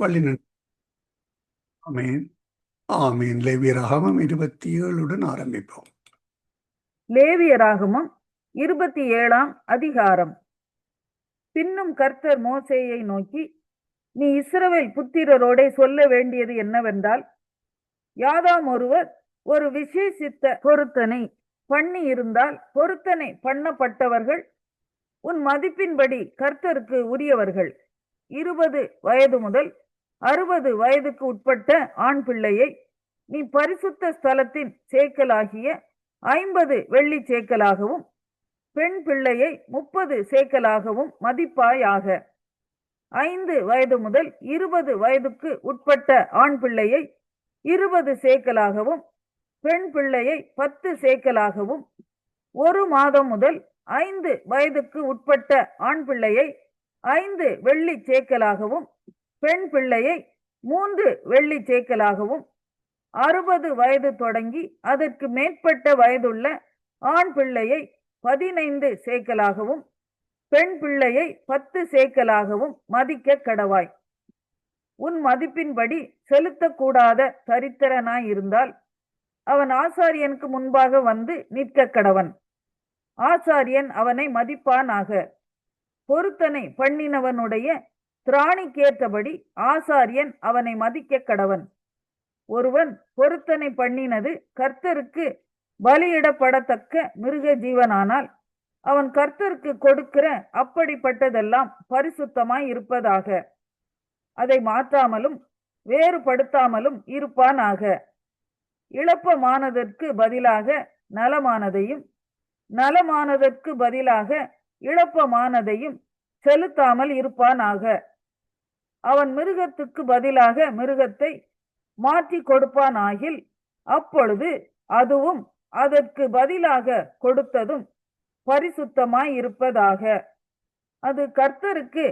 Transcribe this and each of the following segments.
வழி ஆமீன். ஆமீன். லேவியராகமம் 27 ஆரம்பிப்போம். லேவியராகமம் 27 அதிகாரம். பின்னும் கர்த்தர் மோசேயை நோக்கி, நீ இஸ்ரவேல் புத்திரரோடே சொல்ல வேண்டியது என்னவென்றால், யாதாம் ஒருவர் ஒரு விசேஷித்த பொருத்தனை பண்ணி இருந்தால், பொருத்தனை பண்ணப்பட்டவர்கள் உன் மதிப்பின்படி கர்த்தருக்கு உரியவர்கள் 20 வயது முதல் 60 வயதுக்கு உட்பட்ட ஆண் பிள்ளையை நீ பரிசுத்த ஸ்தலத்தின் சேக்கலாகிய 50 வெள்ளி சேக்கலாகவும், பெண் பிள்ளையை 30 சேக்கலாகவும் மதிப்பாயாக. 5 வயது முதல் 20 வயதுக்கு உட்பட்ட ஆண் பிள்ளையை 20 சேக்கலாகவும், பெண் பிள்ளையை 10 சேக்கலாகவும், 1 மாதம் முதல் 5 வயதுக்கு உட்பட்ட ஆண் பிள்ளையை 5 வெள்ளி சேக்கலாகவும், பெண் பிள்ளையை 3 வெள்ளி சேக்கலாகவும், 60 வயது தொடங்கி அதற்கு மேற்பட்ட வயதுள்ள ஆண் பிள்ளையை 15 சேக்கலாகவும், பெண் பிள்ளையை 10 சேக்கலாகவும் மதிக்க கடவாய். உன் மதிப்பின்படி செலுத்தக்கூடாத தரித்திரனாய் இருந்தால் அவன் ஆசாரியனுக்கு முன்பாக வந்து நிற்க கடவன். ஆசாரியன் அவனை மதிப்பானாக. பொருத்தனை பண்ணினவனுடைய திராணிக்கேற்றபடி ஆசாரியன் அவனை மதிக்க கடவன். ஒருவன் பொருத்தனை பண்ணினது கர்த்தருக்கு பலியிடப்படத்தக்க மிருக ஜீவனானால் அவன் கர்த்தருக்கு கொடுக்கிற அப்படிப்பட்டதெல்லாம் பரிசுத்தமாய் இருப்பதாக. அதை மாற்றாமலும் வேறுபடுத்தாமலும் இருப்பானாக. இழப்பமானதற்கு பதிலாக நலமானதையும், நலமானதற்கு பதிலாக இழப்பமானதையும் செலுத்தாமல் இருப்பானாக. அவன் மிருகத்துக்கு பதிலாக மிருகத்தை மாற்றி கொடுப்பானாகில் அப்பொழுது அதுவும் அதற்கு பதிலாக கொடுத்ததும் பரிசுத்தமாய் இருப்பதாக. அது கர்த்தருக்கு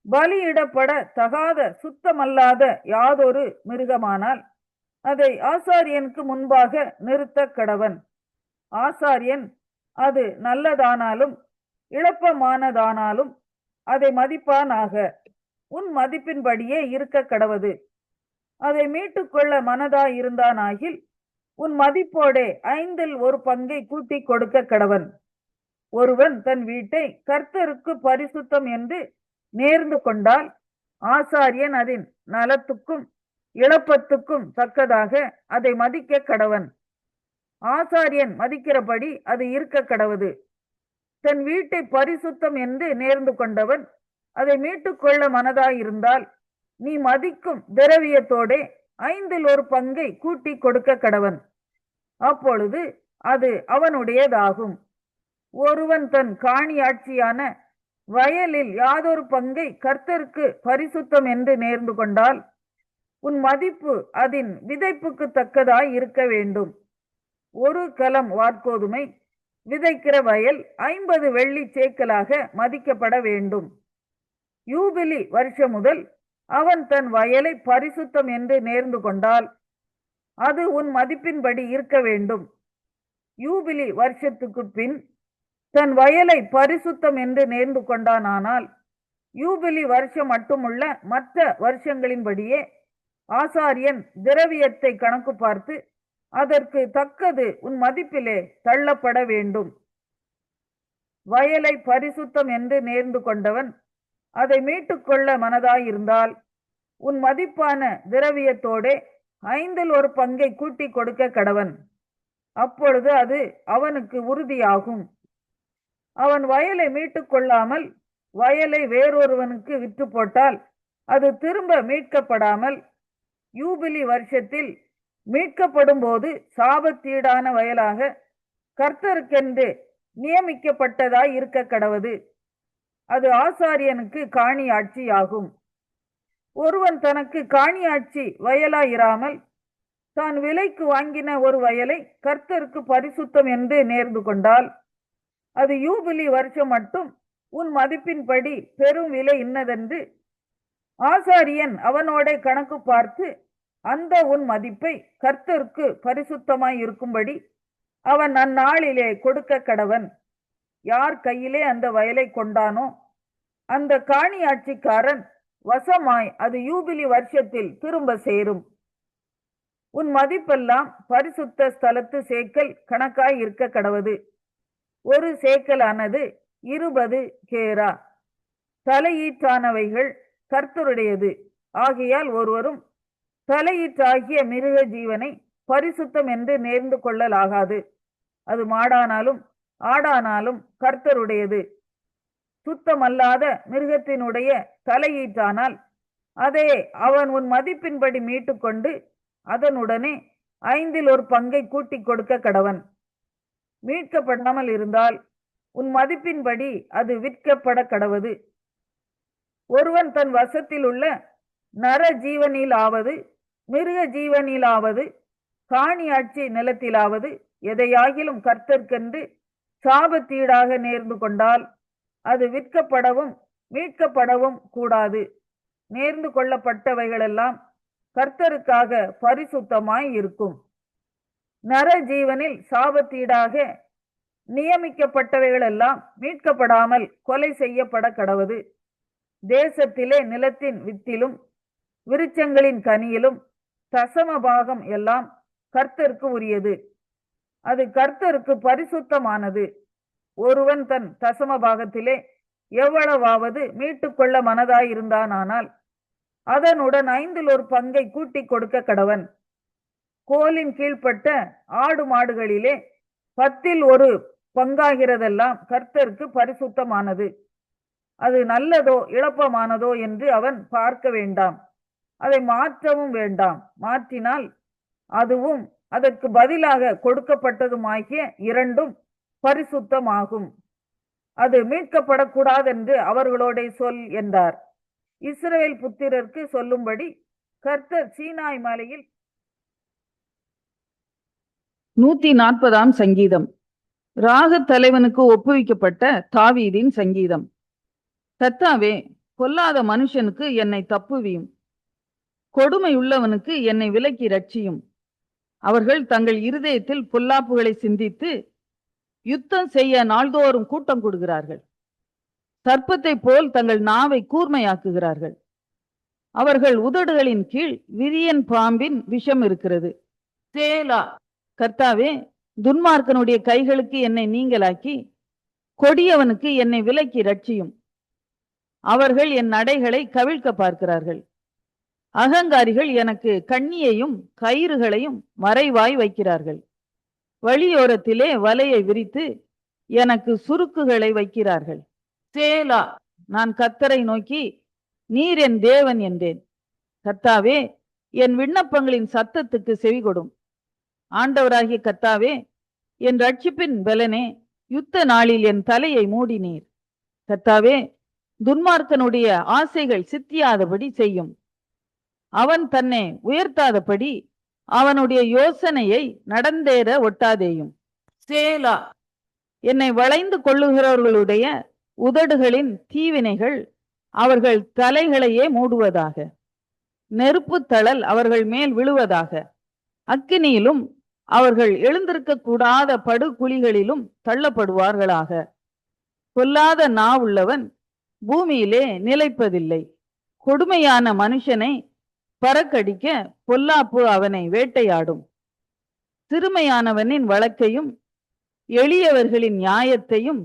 பலியிடப்பட தகாத சுத்தமல்லாத யாதொரு மிருகமானால் அதை ஆசாரியனுக்கு முன்பாக நிறுத்த கடவன். ஆசாரியன் அது நல்லதானாலும் இழப்பமானதானாலும் அதை மதிப்பானாக. உன் மதிப்பின்படியே இருக்க கடவது. அதை மீட்டுக்கொள்ள மனதாய் இருந்தானாகில் உன் மதிப்போடே 5ல் 1 பங்கை கூட்டி கொடுக்க கடவன். ஒருவன் தன் வீட்டை கர்த்தருக்கு பரிசுத்தம் என்று நேர்ந்து கொண்டால் ஆசாரியன் அதன் நலத்துக்கும் இழப்பத்துக்கும் தக்கதாக அதை மதிக்க கடவன். ஆசாரியன் மதிக்கிறபடி அது இருக்க கடவது. தன் வீட்டை பரிசுத்தம் என்று நேர்ந்து கொண்டவன் அதை மீட்டுக்கொள்ள மனதாயிருந்தால் நீ மதிக்கும் திரவியத்தோடே 5ல் 1 பங்கை கூட்டி கொடுக்க கடவன். அப்பொழுது அது அவனுடையதாகும். ஒருவன் தன் காணியாட்சியான வயலில் யாதொரு பங்கை கர்த்தருக்கு பரிசுத்தம் என்று நேர்ந்து கொண்டால் உன் மதிப்பு அதன் விதைப்புக்கு தக்கதாய் இருக்க வேண்டும். 1 கலம் வாற்கோதுமை விதைக்கிற வயல் 50 வெள்ளி சேக்கலாக மதிக்கப்பட வேண்டும். யூபிலி வருஷம் முதல் அவன் தன் வயலை பரிசுத்தம் என்று நேர்ந்து கொண்டால் அது உன் மதிப்பின்படி இருக்க வேண்டும். யூபிலி வருஷத்துக்கு பின் தன் வயலை பரிசுத்தம் என்று நேர்ந்து கொண்டானால் யூபிலி வருஷம் மட்டுமுள்ள மற்ற வருஷங்களின்படியே ஆசாரியன் திரவியத்தை கணக்கு பார்த்து அதற்கு தக்கது உன் மதிப்பிலே தள்ளப்பட வேண்டும். வயலை பரிசுத்தம் என்று நேர்ந்து கொண்டவன் அதை மீட்டுக்கொள்ள மனதாயிருந்தால் உன் மதிப்பான திரவியத்தோடே 5ல் 1 பங்கை கூட்டி கொடுக்க கடவன். அப்பொழுது அது அவனுக்கு உறுதியாகும். அவன் வயலை மீட்டுக்கொள்ளாமல் வயலை வேறொருவனுக்கு விற்று போட்டால் அது திரும்ப மீட்கப்படாமல் யூபிலி வருஷத்தில் மீட்கப்படும் போது சாபத்தீடான வயலாக கர்த்தருக்கென்று நியமிக்கப்பட்டதாய் இருக்க கடவது. அது ஆசாரியனுக்கு காணியாட்சி ஆகும். ஒருவன் தனக்கு காணியாட்சி வயலாயிராமல் தான் விலைக்கு வாங்கின ஒரு வயலை கர்த்தருக்கு பரிசுத்தம் என்று நேர்ந்து கொண்டால் அது யூபிலி வருஷம் மட்டும் உன் மதிப்பின்படி பெரும் விலை இன்னதென்று ஆசாரியன் அவனோட கணக்கு பார்த்து அந்த உன் மதிப்பை கர்த்தருக்கு பரிசுத்தமாய் இருக்கும்படி அவன் அந்நாளிலே கொடுக்க கடவன். யார் கையிலே அந்த வயலை கொண்டானோ அந்த காணியாட்சிக்காரன் வசமாய் அது யூபிலி வருஷத்தில் திரும்ப சேரும். உன் மதிப்பெல்லாம் பரிசுத்த ஸ்தலத்து சேக்கல் கணக்காய் இருக்க கடவது. ஒரு சேக்கல் ஆனது 20 கேரா. தலையீற்றானவைகள் கர்த்தருடையது. ஆகையால் ஒருவரும் தலையீற்றாகிய மிருக ஜீவனை பரிசுத்தம் என்று நேர்ந்து கொள்ளலாகாது. அது மாடானாலும் ஆடானாலும் கர்த்தருடையது. சுத்தமல்லாத மிருகத்தினுடைய தலையீற்றானால் அதை அவன் உன் மதிப்பின்படி மீட்டுக்கொண்டு அதனுடனே 1/5 பங்கை கூட்டி கொடுக்க கடவன். மீட்கப்படாமல் இருந்தால் உன் மதிப்பின்படி அது விற்கப்பட கடவது. ஒருவன் தன் வசத்தில் உள்ள நர ஜீவனிலாவது மிருக ஜீவனிலாவது காணியாட்சி நிலத்திலாவது எதையாகிலும் கர்த்தர்க்கென்று சாபத்தீடாக நேர்ந்து கொண்டால் அது விற்கப்படவும் மீட்கப்படவும் கூடாது. நேர்ந்து கொள்ளப்பட்டவைகளெல்லாம் கர்த்தருக்காக பரிசுத்தமாய் இருக்கும். நர ஜீவனில் சாபத்தீடாக நியமிக்கப்பட்டவைகளெல்லாம் மீட்கப்படாமல் கொலை செய்யப்பட கடவது. தேசத்திலே நிலத்தின் வித்திலும் விருட்சங்களின் கனியிலும் தசம பாகம் எல்லாம் கர்த்தருக்கு உரியது. அது கர்த்தருக்கு பரிசுத்தமானது. ஒருவன் தன் தசம பாகத்திலே எவ்வளவாவது மீட்டுக்கொள்ள மனதாயிருந்தானால் அதனுடன் 1/5 பங்கை கூட்டி கொடுக்க கடவன். கோலின் கீழ்ப்பட்ட ஆடு மாடுகளிலே 10 பங்காகிறதெல்லாம் கர்த்தருக்கு பரிசுத்தமானது. அது நல்லதோ இழப்பமானதோ என்று அவன் பார்க்க வேண்டாம். அதை மாற்றவும் வேண்டாம். மாற்றினால் அதுவும் அதற்கு பதிலாக கொடுக்கப்பட்டதுமாகிய 2 பரிசுத்தமாகும். அது மீட்கப்படக்கூடாதென்று அவர்களோட சொல் என்றார். இஸ்ரவேல் புத்திரருக்கு சொல்லும்படி கர்த்தர் சீனாய் மலையில் 140 சங்கீதம். ராக தலைவனுக்கு ஒப்புவிக்கப்பட்ட தாவீதின் சங்கீதம். கர்த்தாவே, பொல்லாத மனுஷனுக்கு என்னை தப்புவியும், கொடுமை உள்ளவனுக்கு என்னை விலக்கி ரட்சியும். அவர்கள் தங்கள் இருதயத்தில் பொல்லாப்புகளை சிந்தித்து யுத்தம் செய்ய நாள்தோறும் கூட்டம் கூடுகிறார்கள். சர்ப்பத்தை போல் தங்கள் நாவை கூர்மையாக்குகிறார்கள். அவர்கள் உதடுகளின் கீழ் விரியன் பாம்பின் விஷம் இருக்கிறது. சேலா. கர்த்தாவே, துன்மார்க்கனுடைய கைகளுக்கு என்னை நீங்களாக்கி கொடியவனுக்கு என்னை விலக்கி ரட்சியும். அவர்கள் என் நடைகளை கவிழ்க்க பார்க்கிறார்கள். அகங்காரிகள் எனக்கு கண்ணியையும் கயிறுகளையும் மறைவாய் வைக்கிறார்கள். வழியோரத்திலே வலையை விரித்து எனக்கு சுருக்குகளை வைக்கிறார்கள். சேலா. நான் கர்த்தரை நோக்கி, நீர் என் தேவன் என்றேன். கர்த்தாவே, என் விண்ணப்பங்களின் சத்தத்துக்கு செவிகொடும். ஆண்டவராகிய கர்த்தாவே, என் ரட்சிப்பின் பலனே, யுத்த நாளில் என் தலையை மூடினீர். கர்த்தாவே, துன்மார்க்கனுடைய ஆசைகள் சித்தியாதபடி செய்யும். அவன் தன்னை உயர்த்தாதபடி அவனுடைய யோசனையை நடந்தேற ஒட்டாதேயும். சேலா. என்னை வளைந்து கொள்ளுகிறவர்களுடைய உதடுகளின் தீவினைகள் அவர்கள் தலைகளையே மூடுவதாக. நெருப்பு தழல் அவர்கள் மேல் விழுவதாக. அக்கினியிலும் அவர்கள் எழுந்திருக்க கூடாத படுகுழிகளிலும் தள்ளப்படுவார்களாக. கொல்லாத நாவுள்ளவன் பூமியிலே நிலைப்பதில்லை. கொடுமையான மனுஷனை பறக்கடிக்க பொல்லாப்பு அவனை வேட்டையாடும். சிறுமையானவனின் வழக்கையும் எளியவர்களின் நியாயத்தையும்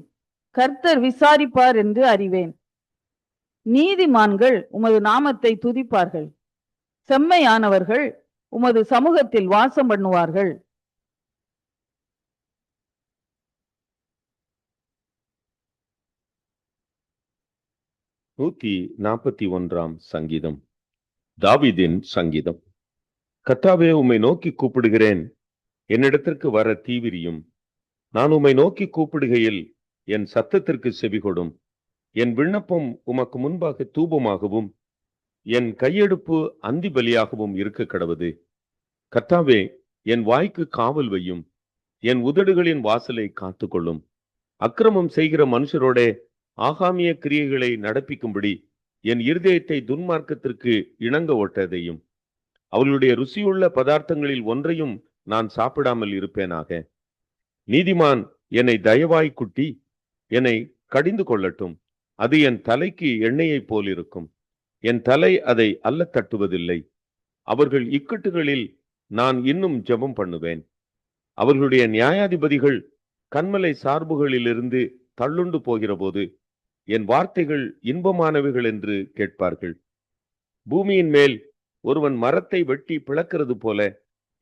கர்த்தர் விசாரிப்பார் என்று அறிவேன். நீதிமான்கள் உமது நாமத்தை துதிப்பார்கள். செம்மையானவர்கள் உமது சமூகத்தில் வாசம் பண்ணுவார்கள். நூத்தி 41 சங்கீதம். தாவீதின் சங்கீதம். கர்த்தாவே, உம்மை நோக்கி கூப்பிடுகிறேன், என்னிடத்திற்கு வர தீவிரியும். நான் உம்மை நோக்கி கூப்பிடுகையில் என் சத்தத்திற்கு செவிகொடும். என் விண்ணப்பம் உமக்கு முன்பாக தூபமாகவும் என் கையெடுப்பு அந்தி பலியாகவும் இருக்க கடவது. கர்த்தாவே, என் வாய்க்கு காவல் வையும், என் உதடுகளின் வாசலை காத்துக்கொள்ளும். அக்கிரமம் செய்கிற மனுஷரோட ஆகாமிய கிரியைகளை நடப்பிக்கும்படி என் இருதயத்தை துன்மார்க்கத்திற்கு இணங்க ஒட்டதையும். அவர்களுடைய ருசியுள்ள பதார்த்தங்களில் ஒன்றையும் நான் சாப்பிடாமல் இருப்பேனாக. நீதிமான் என்னை தயவாய் குட்டி என்னை கடிந்து கொள்ளட்டும். அது என் தலைக்கு எண்ணெயை போல் இருக்கும், என் தலை அதை அல்ல தட்டுவதில்லை. அவர்கள் இக்கட்டுகளில் நான் இன்னும் ஜெபம் பண்ணுவேன். அவர்களுடைய நியாயாதிபதிகள் கன்மலை சார்புகளிலிருந்து தள்ளுண்டு போகிற போது என் வார்த்தைகள் இன்பமானவைகள் என்று கேட்பார்கள். பூமியின் மேல் ஒருவன் மரத்தை வெட்டி பிளக்கிறது போல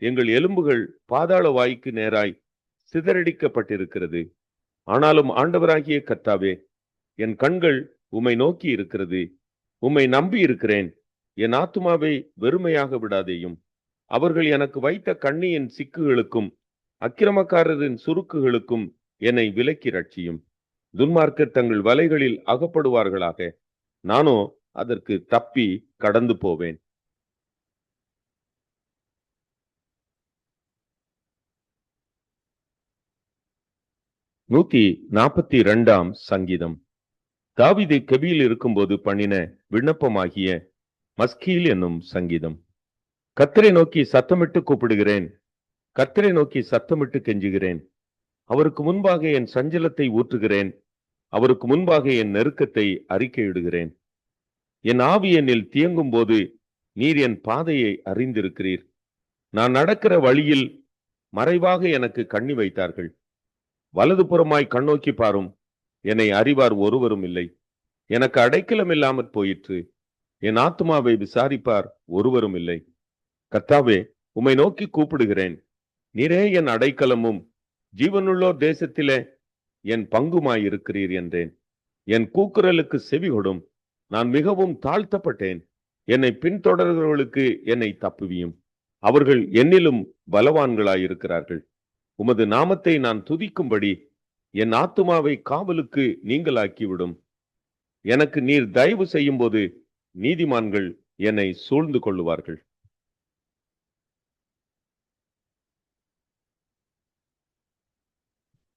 எங்கள் எலும்புகள் பாதாள வாய்க்கு நேராய் சிதறடிக்கப்பட்டிருக்கிறது. ஆனாலும் ஆண்டவராகிய கர்த்தாவே, என் கண்கள் உம்மை நோக்கி இருக்கிறது. உம்மை நம்பி இருக்கிறேன். என் ஆத்துமாவை வெறுமையாக விடாதேயும். அவர்கள் எனக்கு வைத்த கண்ணியின் சிக்குகளுக்கும் அக்கிரமக்காரரின் சுருக்குகளுக்கும் என்னை விலக்கி ரட்சியும். துன்மார்க்கர் தங்கள் வலைகளில் அகப்படுவார்களாக. நானோ அதற்கு தப்பி கடந்து போவேன். நூத்தி 42ஆம் சங்கீதம். தாவீது கெபியில் இருக்கும்போது பண்ணின விண்ணப்பமாகிய மஸ்கீல் என்னும் சங்கீதம். கர்த்தரை நோக்கி சத்தமிட்டு கூப்பிடுகிறேன். கர்த்தரை நோக்கி சத்தமிட்டு கெஞ்சுகிறேன். அவருக்கு முன்பாக என் சஞ்சலத்தை ஊற்றுகிறேன். அவருக்கு முன்பாக என் நெருக்கத்தை அறிக்கையிடுகிறேன். என் ஆவி என்னில் தியங்கும் போது நீர் என் பாதையை அறிந்திருக்கிறீர். நான் நடக்கிற வழியில் மறைவாக எனக்கு கண்ணி வைத்தார்கள். வலது புறமாய் கண்ணோக்கி பாரும். என்னை அறிவார் ஒருவரும் இல்லை. எனக்கு அடைக்கலம் இல்லாமற் போயிற்று. என் ஆத்துமாவை விசாரிப்பார் ஒருவரும் இல்லை. கர்த்தாவே, உம்மை நோக்கி கூப்பிடுகிறேன். நீரே என் அடைக்கலமும் ஜீவனுள்ளோர் தேசத்திலே என் பங்குமாயிருக்கிறீர் என்றேன். என் கூக்குரலுக்கு செவி கொடும். நான் மிகவும் தாழ்த்தப்பட்டேன். என்னை பின்தொடர்கிறவர்களுக்கு என்னை தப்புவியும். அவர்கள் என்னிலும் பலவான்களாயிருக்கிறார்கள். உமது நாமத்தை நான் துதிக்கும்படி என் ஆத்துமாவை காவலுக்கு நீங்களாக்கிவிடும். எனக்கு நீர் தயவு செய்யும் போது நீதிமான்கள் என்னை சூழ்ந்து கொள்ளுவார்கள்.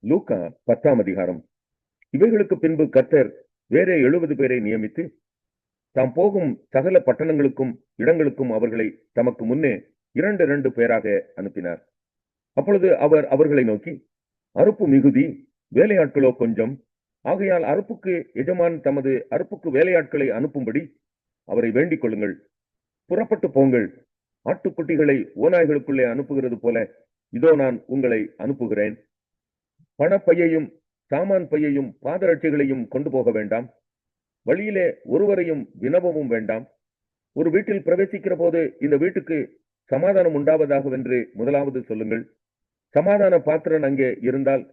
லூக்கா 10ஆம் அதிகாரம். இவைகளுக்கு பின்பு கர்த்தர் வேறே 70 பேரை நியமித்து தாம் போகும் சகல பட்டணங்களுக்கும் இடங்களுக்கும் அவர்களை தமக்கு முன்னே 2 பேராக அனுப்பினார். அப்பொழுது அவர் அவர்களை நோக்கி, அறுப்பு மிகுதி, வேலையாட்களோ கொஞ்சம். ஆகையால் அறுப்புக்கு எஜமான் தமது அறுப்புக்கு வேலையாட்களை அனுப்பும்படி அவரை வேண்டிக் கொள்ளுங்கள். புறப்பட்டு போங்கள். ஆட்டுக்குட்டிகளை ஓநாய்களுக்குள்ளே அனுப்புகிறது போல இதோ நான் உங்களை அனுப்புகிறேன். பணப்பையையும் சாமான் பையையும் பாதரட்சைகளையும் கொண்டு போக வேண்டாம். வழியிலே ஒருவரையும் வினவவும் வேண்டாம். ஒரு வீட்டில் பிரவேசிக்கிற போது இந்த வீட்டுக்கு சமாதானம் உண்டாவதாகவென்று முதலாவது சொல்லுங்கள். சமாதான பாத்திரன் அங்கே இருந்தால்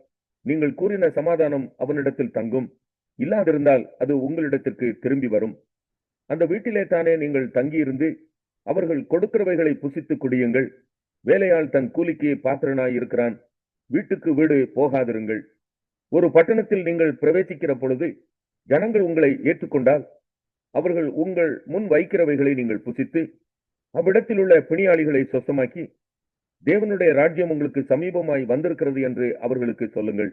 நீங்கள் கூறின சமாதானம் அவனிடத்தில் தங்கும். இல்லாதிருந்தால் அது உங்களிடத்திற்கு திரும்பி வரும். அந்த வீட்டிலே தானே நீங்கள் தங்கியிருந்து அவர்கள் கொடுக்கிறவைகளை புசித்து குடியுங்கள். வேலையாள் தன் கூலிக்கு பாத்திரனாய் இருக்கிறான். வீட்டுக்கு வீடு போகாதிருங்கள். ஒரு பட்டணத்தில் நீங்கள் பிரவேசிக்கிற பொழுது ஜனங்கள் உங்களை ஏற்றுக்கொண்டால் அவர்கள் உங்கள் முன் வைக்கிறவைகளை நீங்கள் புசித்து அவ்விடத்தில் உள்ள பிணியாளிகளை சொசமாக்கி தேவனுடைய ராஜ்யம் உங்களுக்கு சமீபமாய் வந்திருக்கிறது என்று அவர்களுக்கு சொல்லுங்கள்.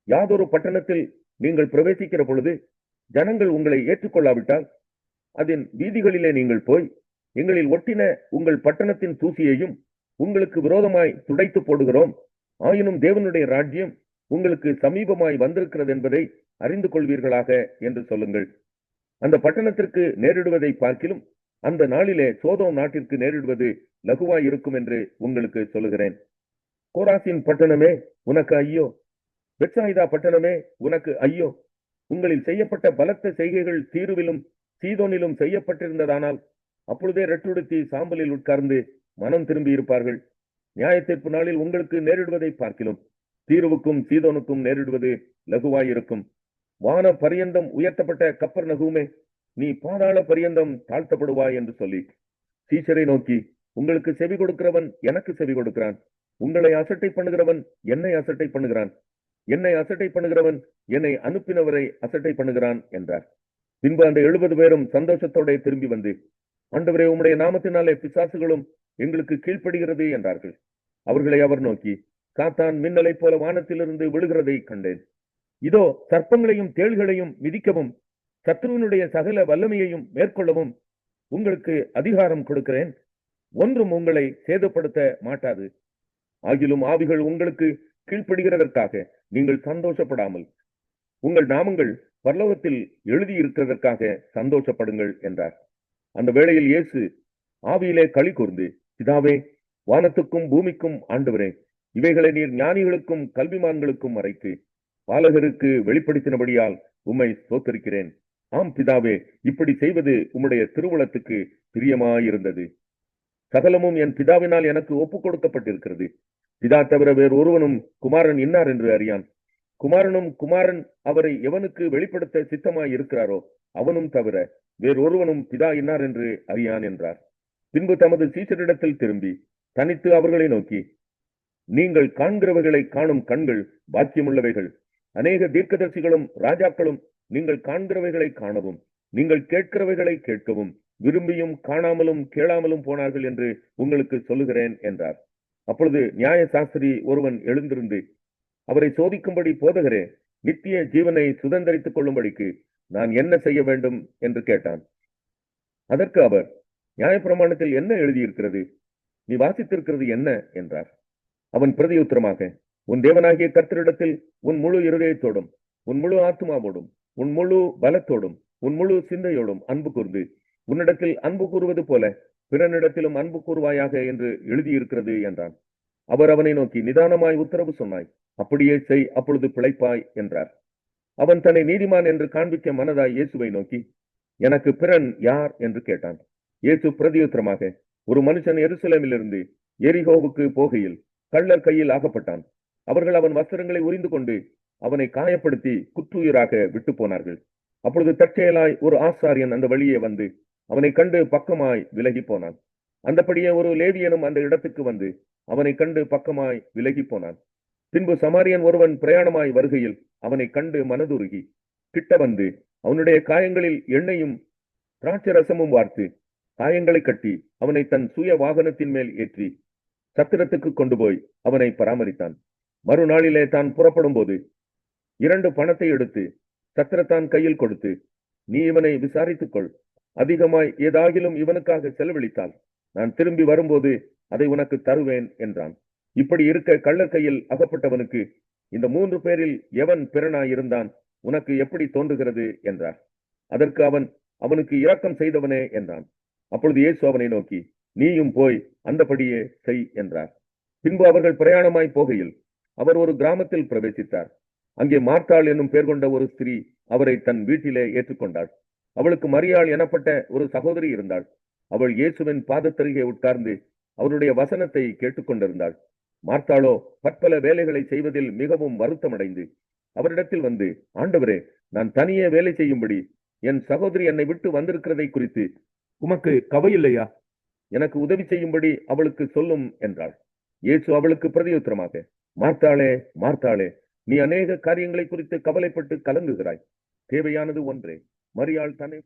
யாதொரு பட்டணத்தில் நீங்கள் பிரவேசிக்கிற பொழுது ஜனங்கள் உங்களை ஏற்றுக்கொள்ளாவிட்டால் அதன் வீதிகளிலே நீங்கள் போய் எங்களில் ஒட்டின உங்கள் பட்டணத்தின் தூசியையும் உங்களுக்கு விரோதமாய் துடைத்து போடுகிறோம். ஆயினும் தேவனுடைய ராஜ்யம் உங்களுக்கு சமீபமாய் வந்திருக்கிறது என்பதை அறிந்து கொள்வீர்களாக என்று சொல்லுங்கள். அந்த பட்டணத்திற்கு நேரிடுவதை பார்க்கிலும் அந்த நாளிலே சோதோம் நாட்டிற்கு நேரிடுவது லகுவாய் இருக்கும் என்று உங்களுக்கு சொல்லுகிறேன். கோராசின் பட்டணமே உனக்கு ஐயோ! பெத்சாயிதா பட்டணமே உனக்கு ஐயோ! உங்களில் செய்யப்பட்ட பலத்த செய்கைகள் தீருவிலும் சீதோனிலும் செய்யப்பட்டிருந்ததானால் அப்பொழுதே ரெட்டுடுத்தி சாம்பலில் உட்கார்ந்து மனம் திரும்பி இருப்பார்கள். நியாயத்தீர்ப்பு நாளில் உங்களுக்கு நேரிடுவதை பார்க்கிலும் தீருவுக்கும் சீதோனுக்கும் நேரிடுவது லகுவாயிருக்கும். வான பரியந்தம் உயர்த்தப்பட்ட கப்பர் நகுமே, நீ பாதாள பரியந்தம் தாழ்த்தப்படுவாய் என்று சொல்லி சீஷரை நோக்கி, உங்களுக்கு செவி கொடுக்கிறவன் எனக்கு செவி கொடுக்கிறான். உங்களை அசட்டை பண்ணுகிறவன் என்னை அசட்டை பண்ணுகிறான். என்னை அசட்டை பண்ணுகிறவன் என்னை அனுப்பினவரை அசட்டை பண்ணுகிறான் என்றார். பின்பு அந்த 70 பேரும் சந்தோஷத்தோட திரும்பி வந்து, ஆண்டவரே, உம்முடைய நாமத்தினாலே பிசாசுகளும் எங்களுக்கு கீழ்ப்படுகிறது என்றார்கள். அவர்களை அவர் நோக்கி, சாத்தான் மின்னலை போல வானத்திலிருந்து விழுகிறதை கண்டேன். இதோ சர்ப்பங்களையும் தேள்களையும் மிதிக்கவும் சத்ருவினுடைய சகல வல்லமையையும் மேற்கொள்ளவும் உங்களுக்கு அதிகாரம் கொடுக்கிறேன். ஒன்றும் உங்களை சேதப்படுத்த மாட்டாது. ஆகிலும் ஆவிகள் உங்களுக்கு கீழ்ப்படுகிறதற்காக நீங்கள் சந்தோஷப்படாமல் உங்கள் நாமங்கள் பரலோகத்தில் எழுதியிருக்கிறதற்காக சந்தோஷப்படுங்கள் என்றார். அந்த வேளையில் இயேசு ஆவியிலே களி கூர்ந்து, பிதாவே, வானத்துக்கும் பூமிக்கும் ஆண்டவரே, இவைகளை நீர் ஞானிகளுக்கும் கல்விமான்களுக்கும் மறைத்து பாலகருக்கு வெளிப்படுத்தினபடியால் உம்மை ஸ்தோத்தரிக்கிறேன். ஆம் பிதாவே, இப்படி செய்வது உம்முடைய திருவுளத்துக்கு பிரியமாயிருந்தது. சகலமும் என் பிதாவினால் எனக்கு ஒப்புக் கொடுக்கப்பட்டிருக்கிறது. பிதா தவிர வேறு ஒருவனும் குமாரன் இன்னார் என்று அறியான். குமாரனும் குமாரன் அவரை எவனுக்கு வெளிப்படுத்த சித்தமாய் இருக்கிறாரோ அவனும் தவிர வேறு ஒருவனும் பிதா இன்னார் என்று அறியான் என்றார். பின்பு தமது சீசரிடத்தில் திரும்பி தனித்து அவர்களை நோக்கி, நீங்கள் காண்கிறவைகளை காணும் கண்கள் பாக்கியமுள்ளவைகள். அநேக தீர்க்கதரிசிகளும் ராஜாக்களும் நீங்கள் காண்கிறவைகளை காணவும் நீங்கள் கேட்கிறவைகளை கேட்கவும் விரும்பியும் காணாமலும் கேளாமலும் போனார்கள் என்று உங்களுக்கு சொல்லுகிறேன் என்றார். அப்பொழுது நியாய சாஸ்திரி ஒருவன் எழுந்திருந்து அவரை சோதிக்கும்படி, போதகரே, நித்திய ஜீவனை சுதந்தரித்துக் கொள்ளும்படிக்கு நான் என்ன செய்ய வேண்டும் என்று கேட்டான். அதற்கு அவர், நியாயப்பிரமாணத்தில் என்ன எழுதியிருக்கிறது? நீ வாசித்திருக்கிறது என்ன என்றார். அவன் பிரதியுத்தரமாக, உன் தேவனாகிய கர்த்தரிடத்தில் உன் முழு இருதயத்தோடும் உன் முழு ஆத்மாவோடும் உன் முழு பலத்தோடும் உன் முழு சிந்தையோடும் அன்பு கூர்ந்து உன்னிடத்தில் அன்பு கூறுவது போல பிறனிடத்திலும் அன்பு கூறுவாயாக என்று எழுதியிருக்கிறது என்றான். அவர் அவனை நோக்கி, நிதானமாய் உத்தரவு சொன்னாய், அப்படியே செய், அப்பொழுது பிழைப்பாய் என்றார். அவன் தன்னை நீதிமான் என்று காண்பிக்க மனதாய் இயேசுவை நோக்கி, எனக்கு பிறன் யார் என்று கேட்டான். இயேசு பிரதியுத்தரமாக, ஒரு மனுஷன் எருசலேமிலிருந்து எரிகோவுக்கு போகையில் கள்ளர் கையில் ஆகப்பட்டான். அவர்கள் அவன் வஸ்திரங்களை உரிந்து கொண்டு அவனை காயப்படுத்தி குற்றுயிராக விட்டு போனார்கள். அப்பொழுது தற்செயலாய் ஒரு ஆசாரியன் அந்த வழியே வந்து அவனை கண்டு பக்கமாய் விலகி போனான். அந்தபடியே ஒரு லேவியனும் அந்த இடத்துக்கு வந்து அவனை கண்டு பக்கமாய் விலகி போனான். பின்பு சமாரியன் ஒருவன் பிரயாணமாய் வருகையில் அவனை கண்டு மனதுருகி கிட்ட வந்து அவனுடைய காயங்களில் எண்ணெயும் திராட்சை ரசமும் வார்த்து காயங்களை கட்டி அவனை தன் சுய வாகனத்தின் மேல் ஏற்றி சத்திரத்துக்கு கொண்டு போய் அவனை பராமரித்தான். மறுநாளிலே தான் புறப்படும் போது 2 பணத்தை எடுத்து சத்திரத்தான் கையில் கொடுத்து, நீ இவனை விசாரித்துக்கொள், அதிகமாய் ஏதாகிலும் இவனுக்காக செலவழித்தால் நான் திரும்பி வரும்போது அதை உனக்கு தருவேன் என்றான். இப்படி இருக்க கள்ளர் கையில் அகப்பட்டவனுக்கு, இந்த 3 பேரில் எவன் பிறனாயிருந்தான் உனக்கு எப்படி தோன்றுகிறது என்றார். அதற்கு அவன், அவனுக்கு இரக்கம் செய்தவனே என்றான். அப்பொழுது இயேசு அவனை நோக்கி, நீயும் போய் அந்தபடியே செய் என்றார். பின்பு அவர்கள் பிரயாணமாய் போகையில் அவர் ஒரு கிராமத்தில் பிரவேசித்தார். அங்கே மார்த்தாள் என்னும் பேர் கொண்ட ஒரு ஸ்திரீ அவரை தன் வீட்டிலே ஏற்றுக்கொண்டாள். அவளுக்கு மரியாள் எனப்பட்ட ஒரு சகோதரி இருந்தாள். அவள் இயேசுவின் பாதத்தருகே உட்கார்ந்து அவருடைய வசனத்தை கேட்டுக்கொண்டிருந்தாள். மார்த்தாளோ பற்பல வேலைகளை செய்வதில் மிகவும் வருத்தமடைந்து அவரிடத்தில் வந்து, ஆண்டவரே, நான் தனியே வேலை செய்யும்படி என் சகோதரி என்னை விட்டு வந்திருக்கிறதை குறித்து உமக்கு கவையில்லையா? எனக்கு உதவி செய்யும்படி அவளுக்கு சொல்லும் என்றாள். இயேசு அவளுக்கு பிரதியுத்தரமாக, மார்த்தாளே, மார்த்தாளே, நீ அநேக காரியங்களை குறித்து கவலைப்பட்டு கலங்குகிறாய். தேவையானது ஒன்றே. மரியாள் தன்னை